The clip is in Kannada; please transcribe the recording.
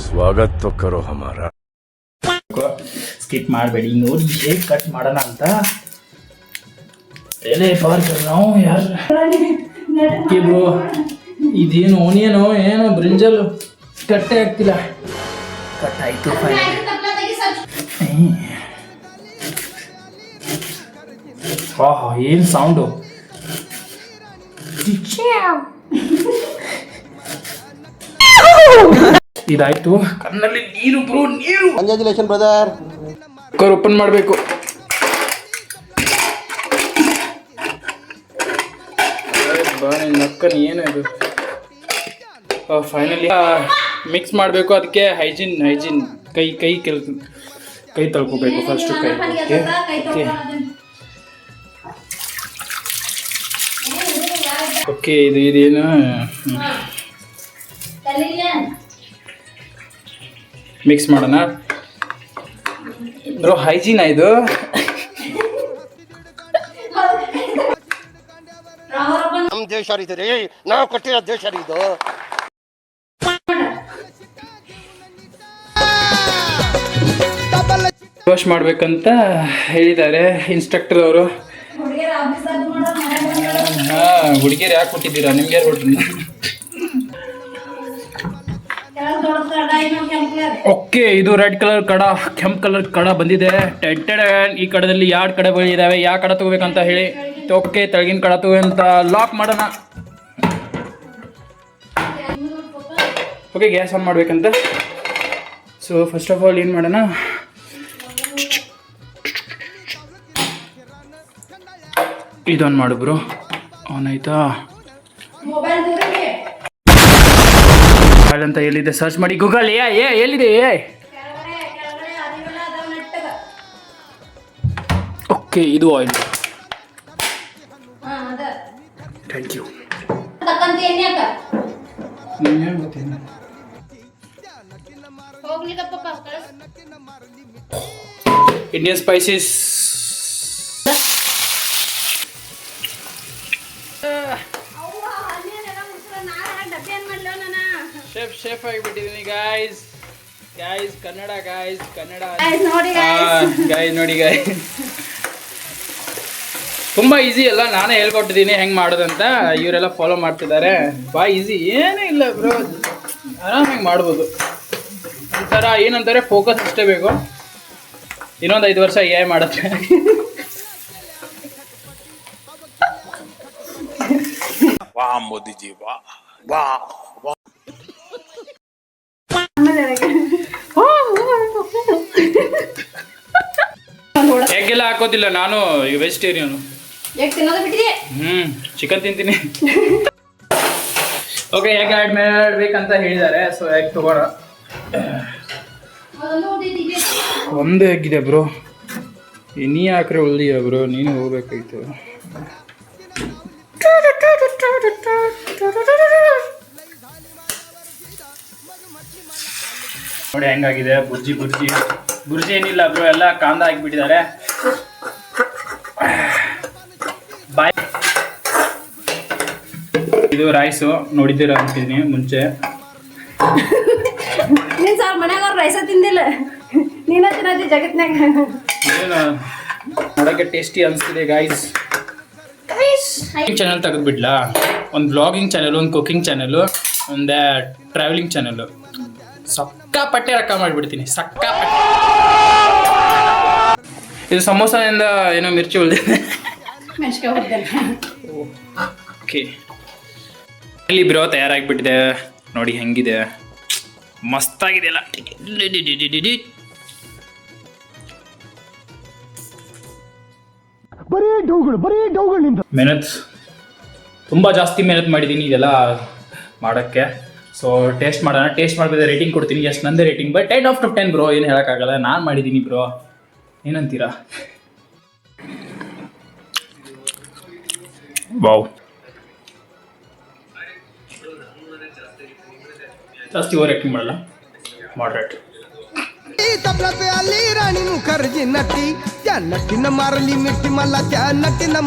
स्वागत तो करो हमारा। ಸ್ಕಿಪ್ ಮಾಡಬೇಡಿ ನೋಡಿ ಹೇಗೆ ಕಟ್ ಮಾಡೋಣ ಅಂತ ಎಲೆ ಪಾರ್ ನಾವು ಯಾರು ಬ್ರೋ ಇದೇನು ಓನಿಯನೋ ಏನೋ ಬ್ರಿಂಜಲ್ ಕಟ್ಟೆ ಆಗ್ತಿಲ್ಲ ಕಟ್ ಆಯ್ತು ಆಹಾ ಏನು ಸೌಂಡು ಇದಾಯ್ತು ಕಣ್ಣಲ್ಲಿ ನೀರು ಬ್ರೋ ನೀರು ಕಂಗ್ರಾಚುಲೇಷನ್ ಬ್ರದರ್ ಕುಕ್ಕರ್ ಓಪನ್ ಮಾಡಬೇಕು ನಕ್ಕನ್ ಏನು ಇದು ಫೈನಲಿ ಮಿಕ್ಸ್ ಮಾಡಬೇಕು ಅದಕ್ಕೆ ಹೈಜಿನ್ ಕೈ ತೊಳ್ಕೊಬೇಕು ಫಸ್ಟ್ ಕೈ ಓಕೆ ಇದೇನು ಮಿಕ್ಸ್ ಮಾಡೋಣ ಬ್ರೋ ಹೈಜೀನಾ ಇದು ನಮ್ಮ ದೇಶ ಇದು ರೀ ನಾವು ಕಟ್ಟಿರೋ ದೇಶ ಇದು ವಾಶ್ ಮಾಡ್ಬೇಕಂತ ಹೇಳಿದ್ದಾರೆ ಇನ್ಸ್ಟ್ರಕ್ಟರ್ ಅವರು ಹುಡುಗಿಯರು ಯಾಕೆ ಕೊಟ್ಟಿದ್ದೀರಾ ನಿಮ್ಗೆ ಯಾರು ಕೊಡ್ತೀನಿ ಓಕೆ ಇದು ರೆಡ್ ಕಲರ್ ಕಡ ಕೆಂಪು ಕಲರ್ ಕಡ ಬಂದಿದೆ ಈ ಕಡದಲ್ಲಿ 2 ಕಡಗಳಿದಾವೆ ಯಾವ ಕಡ ತಗೋಬೇಕಂತ ಹೇಳಿ ಓಕೆ ತೆಳಗಿನ ಕಡ ತಗೋ ಅಂತ ಲಾಕ್ ಮಾಡೋಣ ಓಕೆ ಗ್ಯಾಸ್ ಆನ್ ಮಾಡ್ಬೇಕಂತ ಸೊ ಫಸ್ಟ್ ಆಫ್ ಆಲ್ ಏನು ಮಾಡೋಣ ಇದೊಂದು ಮಾಡು ಬ್ರೋ ಆನ್ ಆಯ್ತಾ ಅಂತ ಎಲ್ಲಿದೆ ಸರ್ಚ್ ಮಾಡಿ ಗೂಗಲ್ ಎಲ್ಲಿದೆ ಓಕೆ ಇದು oil thank you Indian spices chef ಆಗಿಬಿಟ್ಟಿದ್ದೀನಿ ಗಾಯ್ಸ್ ಕನ್ನಡ ನೋಡಿ ಗಾಯ್ಸ್ ತುಂಬ ಈಸಿ ಅಲ್ಲ ನಾನೇ ಹೇಳ್ಕೊಟ್ಟಿದ್ದೀನಿ ಹೆಂಗೆ ಮಾಡೋದಂತ ಇವರೆಲ್ಲ ಫಾಲೋ ಮಾಡ್ತಿದ್ದಾರೆ ಈಸಿ ಏನೂ ಇಲ್ಲ ಬ್ರೋ ಆರಾಮಾಗಿ ಮಾಡ್ಬೋದು ಒಂಥರ ಏನಂತಾರೆ ಫೋಕಸ್ ಅಷ್ಟೇ ಬೇಕು ಇನ್ನೊಂದು 5 ವರ್ಷ AI ಮಾಡುತ್ತೆ वाह मोदी जी वाह वाह ಎಗ್ಗೆಲ್ಲ ಹಾಕೋದಿಲ್ಲ ನಾನು ವೆಜಿಟೇರಿಯನ್ ಚಿಕನ್ ತಿಂತೀನಿ ಓಕೆ ಎಗ್ ಆ್ಯಡ್ ಮಾಡ್ಬೇಕಂತ ಹೇಳಿದ್ದಾರೆ ಸೊ ಎಗ್ ತಗೋಣ ಒಂದು ಎಗ್ ಇದೆ ಬ್ರೋ ನೀ ಹಾಕ್ರೆ ಉಳ್ದಿಯ ಬ್ರೋ ನೀನು ಹೋಗ್ಬೇಕಾಯ್ತು ನೋಡಿ ಹೆಂಗಾಗಿದೆ ಬುರ್ಜಿ ಏನಿಲ್ಲ ಬ್ರೋ ಎಲ್ಲ ಕಾಂದ ಹಾಕಿಬಿಟ್ಟಿದ್ದಾರೆ ಬಾಯ್ ಇದು ರೈಸು ನೋಡಿದ್ದೀರ ಅಂತಿದ್ದೀನಿ ಮುಂಚೆ ರೈಸ ತಿಂದಿಲ್ಲ ನೀನು ತಿನ್ನೋದಿ ಜಗತ್ನಾಗ ಏನು ನೋಡೋಕ್ಕೆ ಟೇಸ್ಟಿ ಅನಿಸ್ತಿದೆ ಗಾಯ್ಸ್ ಚಾನಲ್ ತೆಗೆದ್ಬಿಡ್ಲಾ ಒಂದು ಬ್ಲಾಗಿಂಗ್ ಚಾನಲ್ ಒಂದು ಕುಕಿಂಗ್ ಚಾನಲು ಒಂದು ಟ್ರಾವೆಲಿಂಗ್ ಚಾನಲು ಸಕ್ಕಾಪಟ್ಟೆ ರೊಕ್ಕ ಮಾಡಿಬಿಡ್ತೀನಿ ಸಕ್ಕಾಪಟ್ಟೆ ಇದು ಸಮೋಸದಿಂದ ಏನೋ ಮಿರ್ಚಿ ಉಳಿದಿದೆ ಓಕೆ ಇಲ್ಲಿ ಬ್ರೋ ತಯಾರಾಗಿಬಿಟ್ಟಿದೆ ನೋಡಿ ಹೆಂಗಿದೆ ಮಸ್ತಾಗಿದೆ ಎಲ್ಲ ಮೆಹನತ್ ತುಂಬ ಜಾಸ್ತಿ ಮೆಹನತ್ ಮಾಡಿದ್ದೀನಿ ಇದೆಲ್ಲ ಮಾಡೋಕ್ಕೆ ಸೊ ಟೇಸ್ಟ್ ಮಾಡೋಣ ಟೇಸ್ಟ್ ಮಾಡಿದ್ರೆ ರೇಟಿಂಗ್ ಕೊಡ್ತೀನಿ ಎಷ್ಟು ನಂದೇ rating but 10 out of 10 bro ಏನು ಹೇಳೋಕ್ಕಾಗಲ್ಲ ನಾನು ಮಾಡಿದ್ದೀನಿ ಬ್ರೋ ಏನಂತೀರಾ ವಾವ್ ಜಾಸ್ತಿ ಓವರ್ ಆ್ಯಕ್ಟಿಂಗ್ ಮಾಡಲ್ಲ ಮಾಡ್ರೇಟ್ तबला पे अली रानी नु खर्जी नटी क्या नटी न मारली मिट्टी मला क्या नटी न